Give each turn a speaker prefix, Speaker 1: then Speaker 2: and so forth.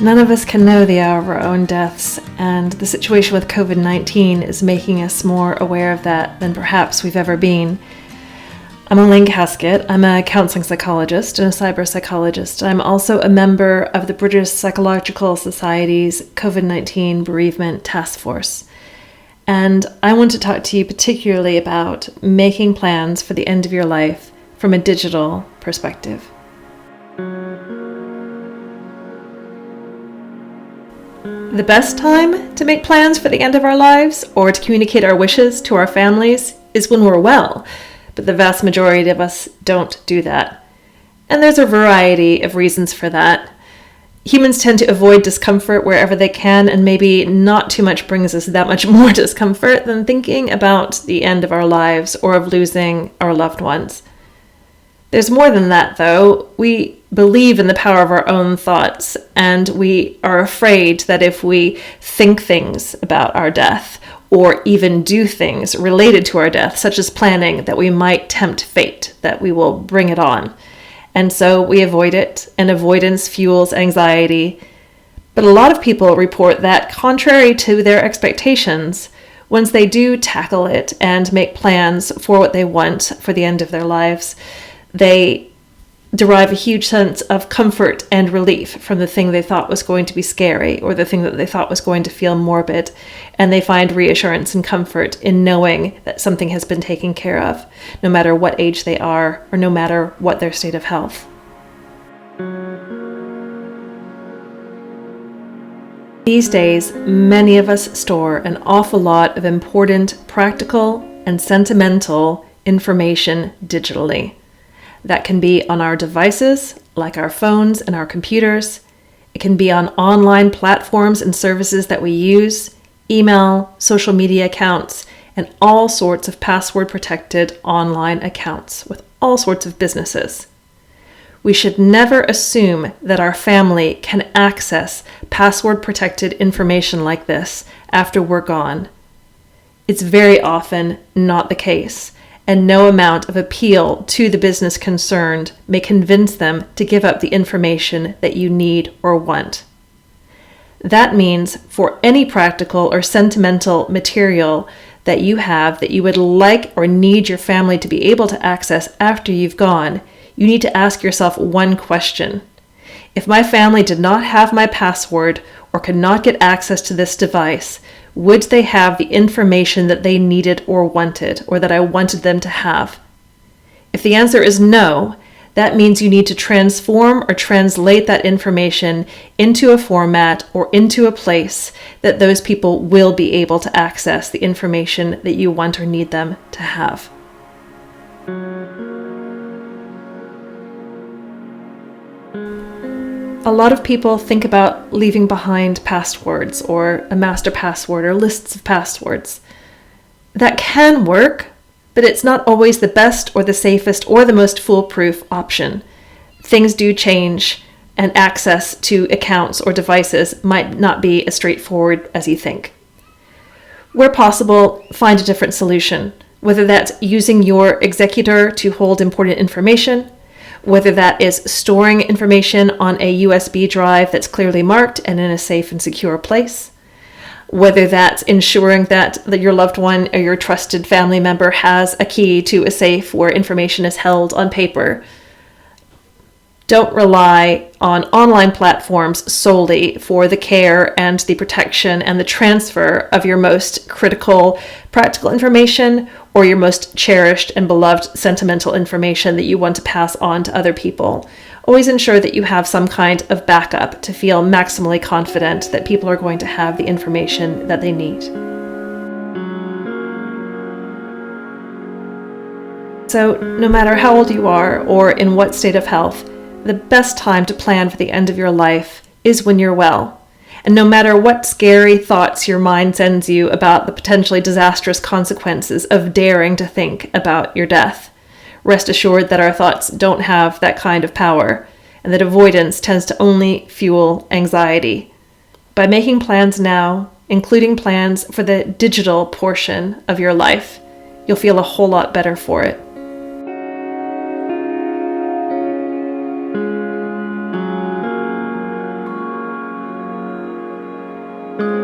Speaker 1: None of us can know the hour of our own deaths, and the situation with COVID-19 is making us more aware of that than perhaps we've ever been. I'm Elaine Kasket. I'm a counselling psychologist and a cyber psychologist. I'm also a member of the British Psychological Society's COVID-19 Bereavement Task Force. And I want to talk to you particularly about making plans for the end of your life from a digital perspective. The best time to make plans for the end of our lives or to communicate our wishes to our families is when we're well, but the vast majority of us don't do that. And there's a variety of reasons for that. Humans tend to avoid discomfort wherever they can, and maybe not too much brings us that much more discomfort than thinking about the end of our lives or of losing our loved ones. There's more than that, though. We believe in the power of our own thoughts, and we are afraid that if we think things about our death, or even do things related to our death, such as planning, that we might tempt fate, that we will bring it on. And so we avoid it, and avoidance fuels anxiety. But a lot of people report that, contrary to their expectations, once they do tackle it and make plans for what they want for the end of their lives, they derive a huge sense of comfort and relief from the thing they thought was going to be scary or the thing that they thought was going to feel morbid. And they find reassurance and comfort in knowing that something has been taken care of, no matter what age they are or no matter what their state of health. These days, many of us store an awful lot of important, practical, and sentimental information digitally. That can be on our devices, like our phones and our computers. It can be on online platforms and services that we use, email, social media accounts, and all sorts of password-protected online accounts with all sorts of businesses. We should never assume that our family can access password-protected information like this after we're gone. It's very often not the case, and no amount of appeal to the business concerned may convince them to give up the information that you need or want. That means for any practical or sentimental material that you have that you would like or need your family to be able to access after you've gone, you need to ask yourself one question. If my family did not have my password or could not get access to this device, would they have the information that they needed or wanted, or that I wanted them to have? If the answer is no, that means you need to transform or translate that information into a format or into a place that those people will be able to access the information that you want or need them to have. A lot of people think about leaving behind passwords or a master password or lists of passwords. That can work, but it's not always the best or the safest or the most foolproof option. Things do change, and access to accounts or devices might not be as straightforward as you think. Where possible, find a different solution, whether that's using your executor to hold important information, whether that is storing information on a USB drive that's clearly marked and in a safe and secure place, whether that's ensuring that your loved one or your trusted family member has a key to a safe where information is held on paper. Don't rely on online platforms solely for the care and the protection and the transfer of your most critical practical information or your most cherished and beloved sentimental information that you want to pass on to other people. Always ensure that you have some kind of backup to feel maximally confident that people are going to have the information that they need. So, no matter how old you are or in what state of health, the best time to plan for the end of your life is when you're well. And no matter what scary thoughts your mind sends you about the potentially disastrous consequences of daring to think about your death, rest assured that our thoughts don't have that kind of power, and that avoidance tends to only fuel anxiety. By making plans now, including plans for the digital portion of your life, you'll feel a whole lot better for it. you.